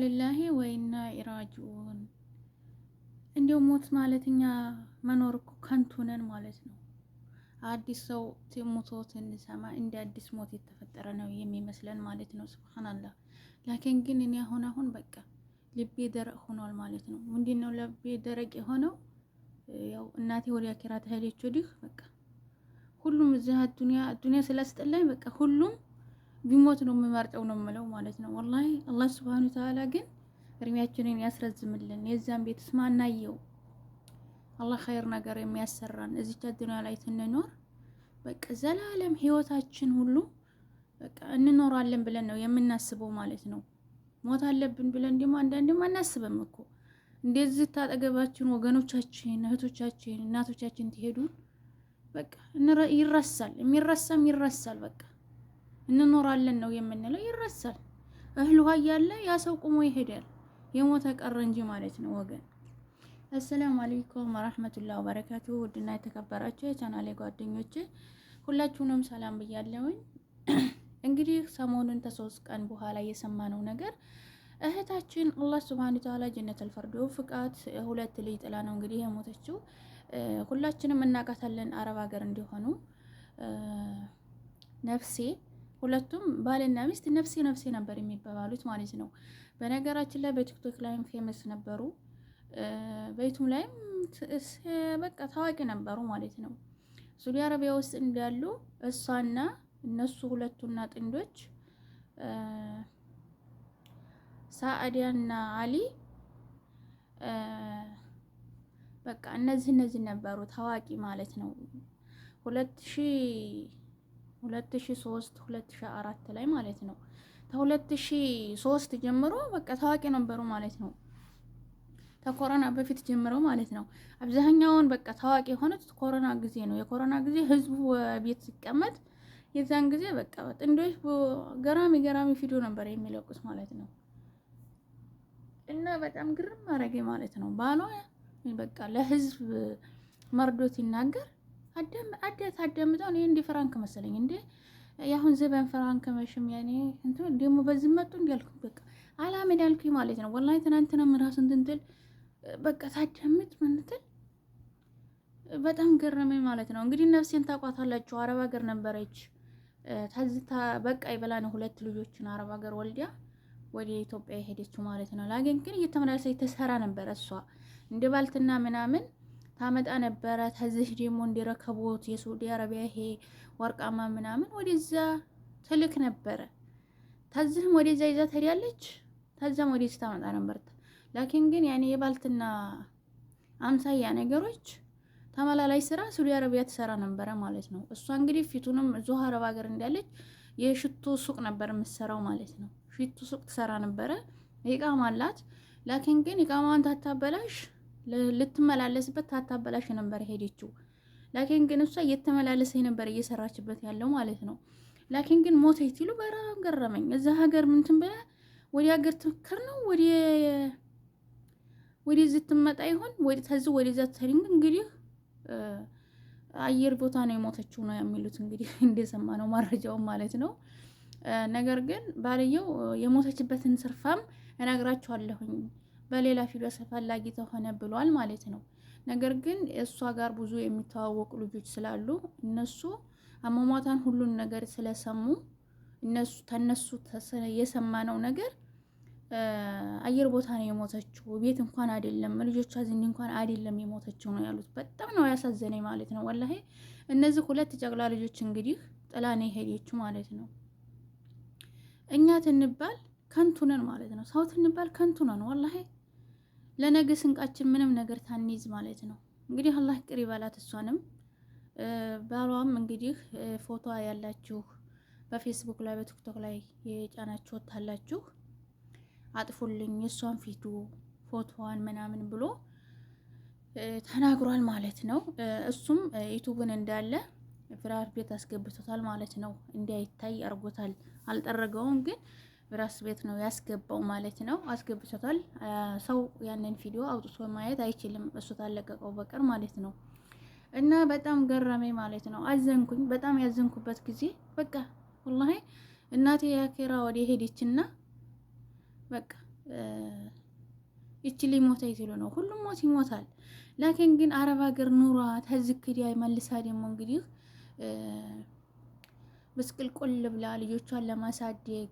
ሊላሂ ወኢና ኢራጂኡን። እንዲው ሞት ማለት እኛ መኖር እኮ ከንቱ ነን ማለት ነው። አዲስ ሰው ሞቶ ስንሰማ እንደ አዲስ ሞት የተፈጠረ ነው የሚመስለን ማለት ነው። ሱብሃንአላህ። ላኪን ግን እኔ አሁን በቃ ልቤ ደረቅ ሆኗል ማለት ነው። ምንድነው ልቤ ደረቅ የሆነው? ያው እናቴ ወደ አኺራ ተሄደች ወዲህ በቃ ሁሉም እዚህ ዱንያ ስላስጠላኝ በቃ ሁሉም ቢሞት ነው የምመርጠው ነው የምለው ማለት ነው። ወላሂ አላህ ሱብሃነሁ ወተዓላ ግን እድሜያችንን ያስረዝምልን። የዛን ቤት ስማናየው አላህ ኸይር ነገር የሚያሰራን እዚች ዱንያ ላይ ስንኖር በቃ ዘላለም ህይወታችን ሁሉ በቃ እንኖራለን ብለን ነው የምናስበው ማለት ነው። ሞት አለብን ብለን ደግሞ አንዳንዴም አናስብም እኮ እንደዚህ ታጠገባችን ወገኖቻችን፣ እህቶቻችን፣ እናቶቻችን ትሄዱ በቃ ይረሳል። ይረሳል በቃ እንኖራለን ነው የምንለው፣ ይረሳል። እህል ውሃ እያለ ያ ሰው ቁሞ ይሄዳል። የሞተ ቀረ እንጂ ማለት ነው ወገን። አሰላሙ አለይኩም ወራህመቱላሂ ወበረካቱ። ውድና የተከበራችሁ የቻናሌ ጓደኞቼ ሁላችሁንም ሰላም ብያለሁኝ። እንግዲህ ሰሞኑን ከ3 ቀን በኋላ የሰማነው ነገር እህታችን አላህ ሱብሃነሁ ወተዓላ ጀነተል ፊርደውስ ፍቃት 2 ልጅ ጥላ ነው እንግዲህ የሞተችው። ሁላችንም እናውቃታለን አረብ ሀገር እንዲሆኑ ነፍሴ ሁለቱም ባልና ሚስት ነፍሴ ነበር የሚባባሉት ማለት ነው። በነገራችን ላይ በቲክቶክ ላይም ፌመስ ነበሩ፣ በዩቱብ ላይም በቃ ታዋቂ ነበሩ ማለት ነው። ሳዑዲ አረቢያ ውስጥ እንዳሉ እሷና እነሱ ሁለቱና ጥንዶች ሳዕዲያና አሊ በቃ እነዚህ ነበሩ ታዋቂ ማለት ነው። 2003 2004 ላይ ማለት ነው። ከ2003 ጀምሮ በቃ ታዋቂ ነበሩ ማለት ነው። ከኮሮና በፊት ጀምሮ ማለት ነው። አብዛኛውን በቃ ታዋቂ የሆኑት ኮሮና ጊዜ ነው። የኮሮና ጊዜ ህዝቡ ቤት ሲቀመጥ የዛን ጊዜ በቃ ጥንዶች ገራሚ ቪዲዮ ነበር የሚለቁት ማለት ነው። እና በጣም ግርም አረገ ማለት ነው። ባሏ በቃ ለህዝብ መርዶ ሲናገር አዳምጠው እኔ እንደ ፍራንክ መሰለኝ እንደ ያሁን ዘበን ፍራንክ መሽም ያኔ እንትን ደሞ በዚህ መጡ እንዲያልኩ በቃ አላመድ አልኩኝ ማለት ነው። ወላሂ ትናንትና ራስን ትንትል በቃ ታዳምጥ ምንትል በጣም ገረመኝ ማለት ነው። እንግዲህ ነፍሴን ታቋታላችሁ። አረብ ሀገር ነበረች ታዝታ በቃ ይበላ ነው 2 ልጆችን አረብ ሀገር ወልዲያ ወደ ኢትዮጵያ የሄደችው ማለት ነው። ላገኝ ግን እየተመላለሰች ተሰራ ነበር። እሷ እንደ ባልትና ምናምን ታመጣ ነበረ። ተዝህ ደግሞ እንዲረከቡት የሳዑዲ አረቢያ ይሄ ወርቃማ ምናምን ወደዛ ትልክ ነበረ። ተዝህም ወደዛ ይዛ ትሄዳለች፣ ተዛም ወደዚህ ታመጣ ነበር። ላኪን ግን ያኔ የባልትና አምሳያ ነገሮች ተመላላይ ስራ ሳዑዲ አረቢያ ትሰራ ነበረ ማለት ነው። እሷ እንግዲህ ፊቱንም ዙሃ አረብ ሀገር እንዳለች የሽቶ ሱቅ ነበር የምትሰራው ማለት ነው። ሽቶ ሱቅ ትሰራ ነበረ። ኢቃማ አላት። ላኪን ግን ኢቃማዋን ታታበላሽ ልትመላለስበት ታታበላሽ ነበር ሄደችው። ላኪን ግን እሷ እየተመላለሰች ነበር እየሰራችበት ያለው ማለት ነው። ላኪን ግን ሞተች ሲሉ በጣም ገረመኝ። እዛ ሀገር ምንትን ብላ ወዲ ሀገር ትክክር ነው ወዲ ዝትመጣ ይሆን ወዲ ተዝ ወዲ ዘተሪን እንግዲህ አየር ቦታ ነው የሞተችው ነው የሚሉት እንግዲህ እንደሰማነው መረጃው ማለት ነው። ነገር ግን ባልየው የሞተችበትን ስርፋም እነግራችኋለሁኝ በሌላ ቪዲዮ አስፈላጊ ተሆነ ብሏል ማለት ነው። ነገር ግን እሷ ጋር ብዙ የሚተዋወቁ ልጆች ስላሉ እነሱ አሟሟታን ሁሉን ነገር ስለሰሙ ተነሱ የሰማነው ነገር አየር ቦታ ነው የሞተችው፣ ቤት እንኳን አይደለም ልጆቿ ዝንዲ እንኳን አይደለም የሞተችው ነው ያሉት። በጣም ነው ያሳዘነኝ ማለት ነው። ወላሂ እነዚህ 2 ጨቅላ ልጆች እንግዲህ ጥላ ነው የሄደችው ማለት ነው። እኛ ትንባል ከንቱ ነን ማለት ነው። ሰው ትንባል ከንቱ ነን ወላሂ። ለነገ ስንቃችን ምንም ነገር ታንይዝ ማለት ነው። እንግዲህ አላህ ቅሪ ባላት እሷንም ባሏም እንግዲህ ፎቶ ያላችሁ በፌስቡክ ላይ በቲክቶክ ላይ የጫናችሁ ወታላችሁ አጥፉልኝ የሷን ፎቶዋን ምናምን ብሎ ተናግሯል ማለት ነው። እሱም ዩቲዩብን እንዳለ ፍራር ቤት አስገብቶታል ማለት ነው። እንዳይታይ አርጎታል። አልጠረገውም ግን ብራስ ቤት ነው ያስገባው ማለት ነው። አስገብቶታል። ሰው ያንን ቪዲዮ አውጥቶ ማየት አይችልም እሱ ታለቀቀው በቀር ማለት ነው። እና በጣም ገረመኝ ማለት ነው። አዘንኩኝ። በጣም ያዘንኩበት ጊዜ በቃ ወላሂ እናቴ ያኬራ ወደ ሄደችና በቃ ይቺ ሊሞት ይችሉ ነው። ሁሉም ሞት ይሞታል። ላኪን ግን አረብ ሀገር ኑሯ ተዝክዲያ መልሳ ደግሞ እንግዲህ ብስቅልቁል ብላ ልጆቿን ለማሳደግ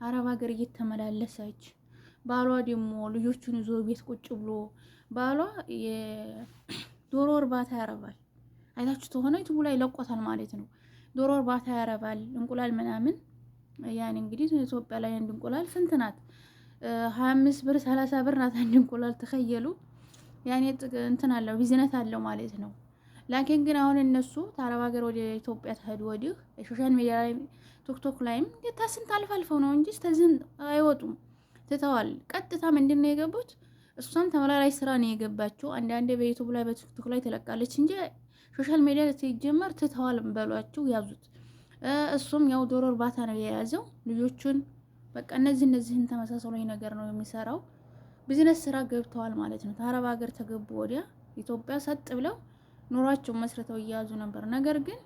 አረብ ሀገር እየተመላለሰች ባሏ ደግሞ ልጆቹን ይዞ ቤት ቁጭ ብሎ ባሏ የዶሮ እርባታ ያረባል። አይታችሁ ተሆነ ዩቲዩብ ላይ ለቆታል ማለት ነው። ዶሮ እርባታ ያረባል፣ እንቁላል ምናምን። ያን እንግዲህ ኢትዮጵያ ላይ አንድ እንቁላል ስንት ናት? 25 ብር 30 ብር ናት አንድ እንቁላል። ተኸየሉ ያኔ እንትን አለው ቢዝነስ አለው ማለት ነው። ላኪን ግን አሁን እነሱ ታረብ ሀገር ወደ ኢትዮጵያ ተሄዱ ወዲህ ሶሻል ሚዲያ ላይ ቲክቶክ ላይም ስንት አልፈው ነው እንጂ እስከዚህ አይወጡም፣ ትተዋል። ቀጥታ ምንድን ነው የገቡት? እሷም ተመላላሽ ስራ ነው የገባችው። አንዳንዴ በዩቲዩብ ላይ በቲክቶክ ላይ ትለቃለች እንጂ ሶሻል ሚዲያ ሲጀመር ትተዋል በሏቸው፣ ያዙት። እሱም ያው ዶሮ እርባታ ነው የያዘው። ልጆቹን በቃ እነዚህን ተመሳሳይ ነገር ነው የሚሰራው። ቢዝነስ ስራ ገብተዋል ማለት ነው። ታረብ ሀገር ተገቡ ወዲያ ኢትዮጵያ ሰጥ ብለው ኑሯቸውን መስርተው እያያዙ ነበር። ነገር ግን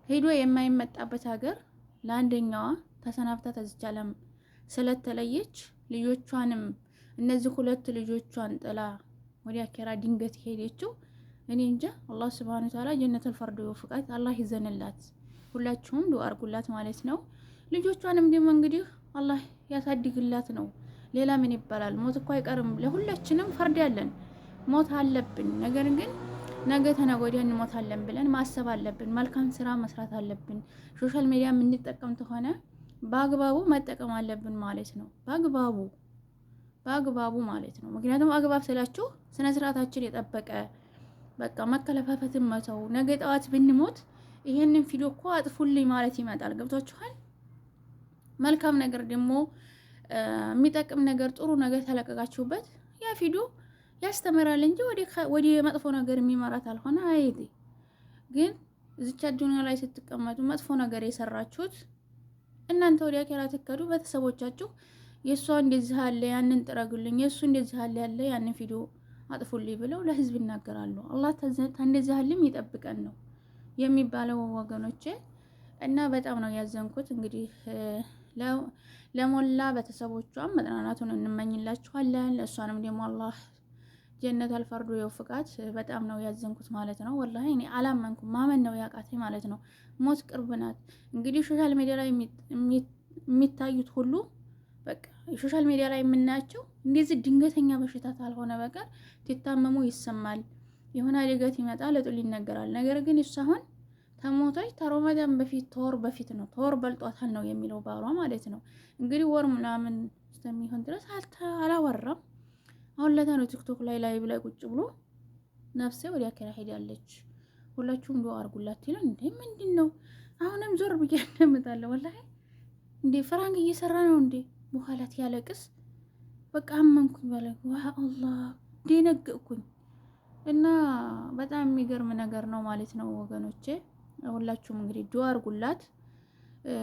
ሄዶ የማይመጣበት ሀገር ለአንደኛዋ ተሰናብታ ተዝቻለም ስለተለየች ልጆቿንም እነዚህ ሁለት ልጆቿን ጥላ ወደ አኬራ ድንገት ሄደችው። እኔ እንጃ። አላህ ሱብሃነሁ ወተዓላ ጀነቱል ፈርድ ይወፍቃት። አላህ ይዘንላት። ሁላችሁም ዱአ አድርጉላት ማለት ነው። ልጆቿንም ደግሞ እንግዲህ አላህ ያሳድግላት ነው። ሌላ ምን ይባላል? ሞት እኮ አይቀርም። ለሁላችንም ፈርድ ያለን ሞት አለብን። ነገር ግን ነገ ተነገ ወዲያ እንሞታለን ብለን ማሰብ አለብን። መልካም ስራ መስራት አለብን። ሶሻል ሚዲያ የምንጠቀም ከሆነ በአግባቡ መጠቀም አለብን ማለት ነው። በአግባቡ ማለት ነው። ምክንያቱም አግባብ ስላችሁ ስነ ስርዓታችን የጠበቀ በቃ መከለፋፈትን መተው። ነገ ጠዋት ብንሞት ይሄንን ቪዲዮ እኮ አጥፉልኝ ማለት ይመጣል። ገብቷችኋል? መልካም ነገር ደግሞ የሚጠቅም ነገር ጥሩ ነገር ተለቀቃችሁበት ያ ቪዲዮ ያስተምራል እንጂ ወደ መጥፎ ነገር የሚመራት አልሆነ አይዲ። ግን እዚች ዱንያ ላይ ስትቀመጡ መጥፎ ነገር የሰራችሁት እናንተ ወደ አኬራ ትከዱ። ቤተሰቦቻችሁ የእሷ እንደዚህ አለ ያንን ጥረጉልኝ፣ የእሱ እንደዚህ አለ ያለ ያንን ቪዲዮ አጥፉልኝ ብለው ለህዝብ ይናገራሉ። አላህ እንደዚህ አለም ይጠብቀን ነው የሚባለው ወገኖቼ። እና በጣም ነው ያዘንኩት። እንግዲህ ለሞላ ቤተሰቦቿም መጽናናቱን እንመኝላችኋለን። ለእሷንም ደግሞ አላህ ጀነት አልፈርዶ የወፍቃት። በጣም ነው ያዘንኩት ማለት ነው። ወላሂ እኔ አላመንኩም፣ ማመን ነው ያቃተኝ ማለት ነው። ሞት ቅርብ ናት። እንግዲህ ሶሻል ሚዲያ ላይ የሚታዩት ሁሉ በቃ ሶሻል ሚዲያ ላይ የምናያቸው እንደዚህ ድንገተኛ በሽታ ካልሆነ በቀር ትታመሙ ይሰማል፣ የሆነ አደጋት ይመጣል፣ ለጥል ይነገራል። ነገር ግን እሷ አሁን ተሞታች ተሮመዳን በፊት ተወር በፊት ነው ተወር በልጧታል ነው የሚለው ባሏ ማለት ነው። እንግዲህ ወር ምናምን እስከሚሆን ድረስ አላወራም። አሁን ለታ ነው ቲክቶክ ላይ ላይቭ ላይ ቁጭ ብሎ ነፍሴ ወዲያ አኬራ ሄዳለች፣ ሁላችሁም ዱአ አድርጉላት ይላል። እንዴ ምንድን ነው? አሁንም ዞር ብዬ እንደምጣለሁ። ወላሂ እንዴ ፍራንክ እየሰራ ነው እንዴ? በኋላት ያለቅስ በቃ አመንኩኝ ባለ አላህ ደነገጥኩኝ። እና በጣም የሚገርም ነገር ነው ማለት ነው ወገኖቼ። ሁላችሁም እንግዲህ ዱአ አድርጉላት።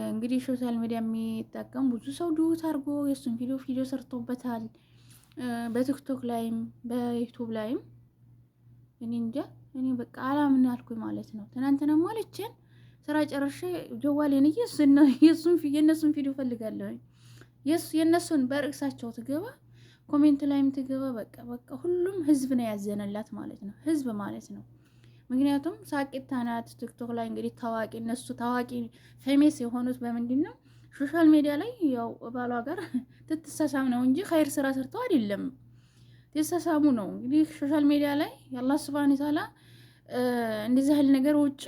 እንግዲህ ሶሻል ሚዲያ የሚጠቀም ብዙ ሰው ዱአ አድርጎ የሱን ቪዲዮ ሰርቶበታል። በቲክቶክ ላይም በዩቲዩብ ላይም እኔ እንጃ። እኔ በቃ አላምን አልኩኝ ማለት ነው። ትናንትና ማለችን ስራ ጨርሼ ጀዋሌን የነሱን ቪዲዮ ፈልጋለሁ። የነሱን በርዕሳቸው ትገባ ኮሜንት ላይም ትገባ በቃ ሁሉም ህዝብ ነው ያዘነላት ማለት ነው። ህዝብ ማለት ነው። ምክንያቱም ሳቂታ ናት። ቲክቶክ ላይ እንግዲህ ታዋቂ እነሱ ታዋቂ ፌሜስ የሆኑት በምንድን ነው? ሶሻል ሚዲያ ላይ ያው ባሏ ጋር ትተሳሳም ነው እንጂ ኸይር ስራ ሰርተው አይደለም። ትተሳሳሙ ነው እንግዲህ ሶሻል ሚዲያ ላይ የአላህ ሱብሃነሁ ወተዓላ እንደዚህ ያህል ነገር ውጭ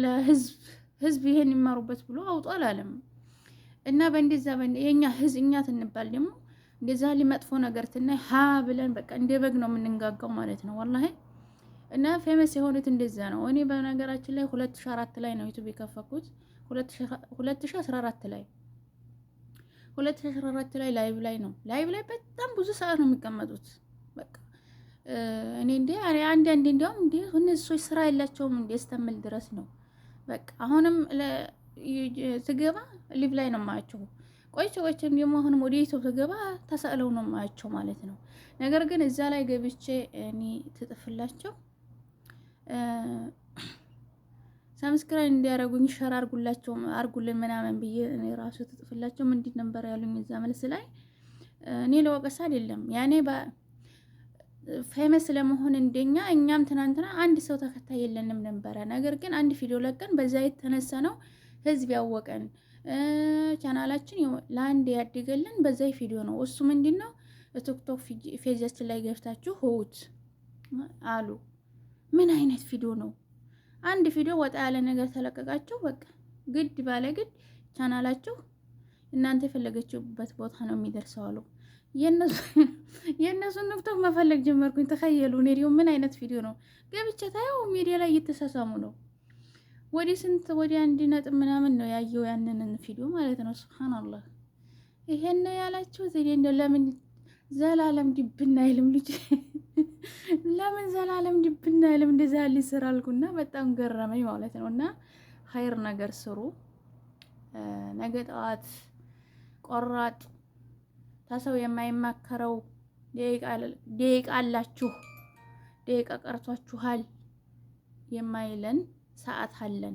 ለህዝብ ይሄን ይማሩበት ብሎ አውጦ አላለም። እና በእንደዛ የኛ ህዝብ እኛ ትንባል ደግሞ እንደዛ ሊመጥፎ ነገር ትናይ ሀ ብለን በቃ እንደ በግ ነው የምንንጋጋው ማለት ነው ወላሂ። እና ፌመስ የሆኑት እንደዛ ነው። እኔ በነገራችን ላይ 2004 ላይ ነው ዩቲዩብ የከፈኩት። 2014 ላይ ላይቭ ላይ ነው። ላይቭ ላይ በጣም ብዙ ሰዓት ነው የሚቀመጡት። በቃ እኔ አንዳንዴ እንዲያውም እነዚህ ሰዎች ስራ የላቸውም እስከምል ድረስ ነው። በቃ አሁንም ትገባ ሊቭ ላይ ነው የማያቸው። ቆይቼም ደግሞ አሁንም ወደ ዩቲዩብ ትገባ ተሰእለው ነው የማያቸው ማለት ነው። ነገር ግን እዛ ላይ ገብቼ እኔ ትጥፍላቸው ሰብስክራይብ እንዲያረጉኝ ሸር አርጉልን ምናምን ብዬ እኔ ራሱ ትጥፍላቸው ምንድን ነበር ያሉኝ እዛ መልስ ላይ እኔ ለወቀሳ አይደለም ያኔ ፌመስ ለመሆን እንደኛ እኛም ትናንትና አንድ ሰው ተከታይ የለንም ነበረ። ነገር ግን አንድ ቪዲዮ ለቀን በዛ የተነሳ ነው ህዝብ ያወቀን። ቻናላችን ለአንድ ያድገልን በዛ ቪዲዮ ነው። እሱ ምንድነው ቲክቶክ ፌዛችን ላይ ገብታችሁ ሆት አሉ። ምን አይነት ቪዲዮ ነው? አንድ ቪዲዮ ወጣ ያለ ነገር ተለቀቃችሁ በቃ ግድ ባለ ግድ ቻናላችሁ እናንተ የፈለገችሁበት ቦታ ነው የሚደርሰው አሉ። የእነሱን ቲክቶክ መፈለግ ጀመርኩኝ። ተኸየሉ እኔ ደግሞ ምን አይነት ቪዲዮ ነው ገብቼ ታየው ሚዲያ ላይ እየተሳሳሙ ነው። ወዲህ ስንት ወዲህ 1 ምናምን ነው ያየው ያንንን ቪዲዮ ማለት ነው። ሱብሃንአላህ ይሄን ነው ያላችሁት። እኔ እንደው ለምን ዘላለም ድብና አይልም ልጅ ለምን ዘላለም ድብና አይልም እንደዛ ሊሰራልኩና በጣም ገረመኝ ማለት ነውና ኸይር ነገር ስሩ። ነገ ጠዋት ቆራጥ ተሰው የማይማከረው ደቂቃ አላችሁ፣ ደቂቃ ቀርቷችኋል የማይለን ሰዓት አለን።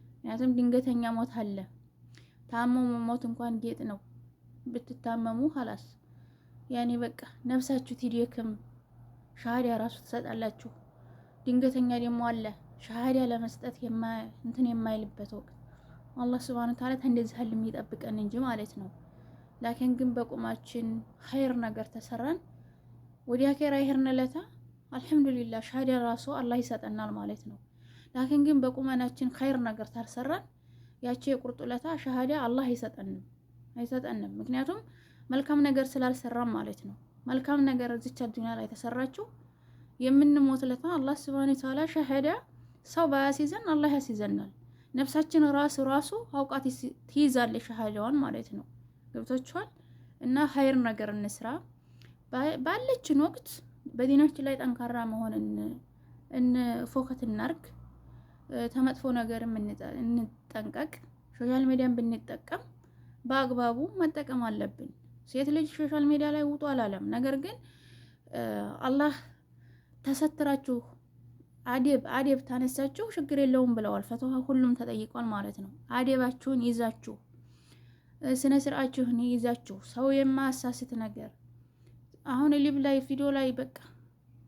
ምክንያቱም ድንገተኛ ሞት አለ። ታመሙ ሞት እንኳን ጌጥ ነው። ብትታመሙ ኸላስ ያኔ በቃ ነፍሳችሁ ትደክም፣ ሻሃዳ ራሱ ትሰጣላችሁ። ድንገተኛ ደግሞ አለ ሻሃዳ ለመስጠት እንትን የማይልበት ወቅት አላህ ሱብሃነሁ ወተዓላ እንደዚህ ህልም ይጠብቀን እንጂ ማለት ነው። ላኪን ግን በቁማችን ኸይር ነገር ተሰራን ወዲያ ከራ ይሄርነለታ አልሐምዱሊላህ ሻሃዳ ራሱ አላህ ይሰጠናል ማለት ነው። ላኪን ግን በቁመናችን ኸይር ነገር ታሰራን ያቺ የቁርጡለታ ሻሃዳ አላህ አይሰጠንም። ምክንያቱም መልካም ነገር ስላልሰራን ማለት ነው። መልካም ነገር እዚች ዱንያ ላይ ተሰራችሁ የምንሞትለታ አላህ ሱብሃነሁ ወተዓላ ሻሃዳ ሰው ባያሲዘን አላህ ያሲዘናል። ነፍሳችን ራሱ አውቃት ትይዛለች ሻሃዳዋን ማለት ነው። ገብታችኋል? እና ኸይር ነገር እንስራ ባለችን ወቅት በዲናችን ላይ ጠንካራ መሆን ፎከስ እናርግ። ተመጥፎ ነገር እንጠንቀቅ። ሶሻል ሚዲያን ብንጠቀም በአግባቡ መጠቀም አለብን። ሴት ልጅ ሶሻል ሚዲያ ላይ ውጡ አላለም። ነገር ግን አላህ ተሰትራችሁ አደብ ታነሳችሁ ችግር የለውም ብለዋል። ፈትዋ ሁሉም ተጠይቋል ማለት ነው። አደባችሁን ይዛችሁ ስነ ስርዓችሁን ይዛችሁ ሰው የማያሳስት ነገር አሁን ሊብ ላይ ቪዲዮ ላይ በቃ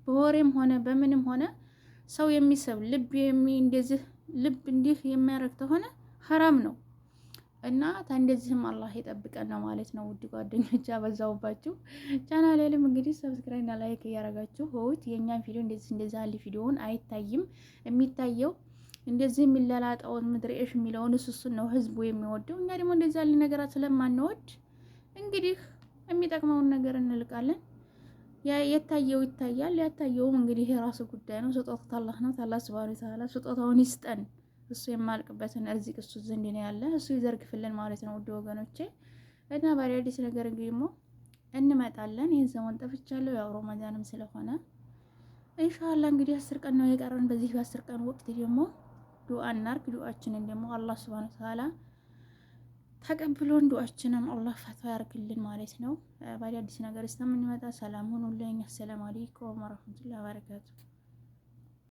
በወሬም ሆነ በምንም ሆነ ሰው የሚሰብ እንደዚህ ልብ እንዲህ የሚያረግ ተሆነ ሐራም ነው እና እንደዚህም አላህ ይጠብቀን ነው ማለት ነው። ውድ ጓደኞች አበዛውባችሁ። ቻናሌንም እንግዲህ ሰብስክራይብ እና ላይክ እያረጋችሁ ሆት የኛን ቪዲዮ እንደዚህ አለ ቪዲዮውን አይታይም። የሚታየው እንደዚህ የሚላላጣውን ምድርኤሽ የሚለውን እሱን ነው ህዝቡ የሚወደው። እኛ ደግሞ እንደዚህ ያለ ነገራት ስለማንወድ እንግዲህ የሚጠቅመውን ነገር እንልቃለን። የታየው ይታያል፣ ያታየውም እንግዲህ የራሱ ጉዳይ ነው። ስጦታው አላህ ነው። አላህ ሱብሃነሁ ወተዓላ ስጦታውን ይስጠን። እሱ የማልቅበትን እርዚቅ እሱ ዘንድ ነው ያለ፣ እሱ ይዘርግፍልን ማለት ነው። ውድ ወገኖቼ እና በአዲስ ነገር ደግሞ እንመጣለን። ይህን ሰሞን ጠፍቻለሁ፣ ያው ረመዳንም ስለሆነ ኢንሻአላህ እንግዲህ 10 ቀን ነው የቀረን። በዚህ በ10 ቀን ወቅት ደግሞ ዱአ እናርግ። ዱአችንን ደግሞ አላህ ሱብሃነሁ ወተዓላ ተቀብሎን ዱአችንን አላህ ፈትዋ ያርግልን ማለት ነው። በአዲስ ነገር እስከምንመጣ ሰላም ሁኑልኝ። አሰላሙ አለይኩም ወራህመቱላሂ ወበረካቱ።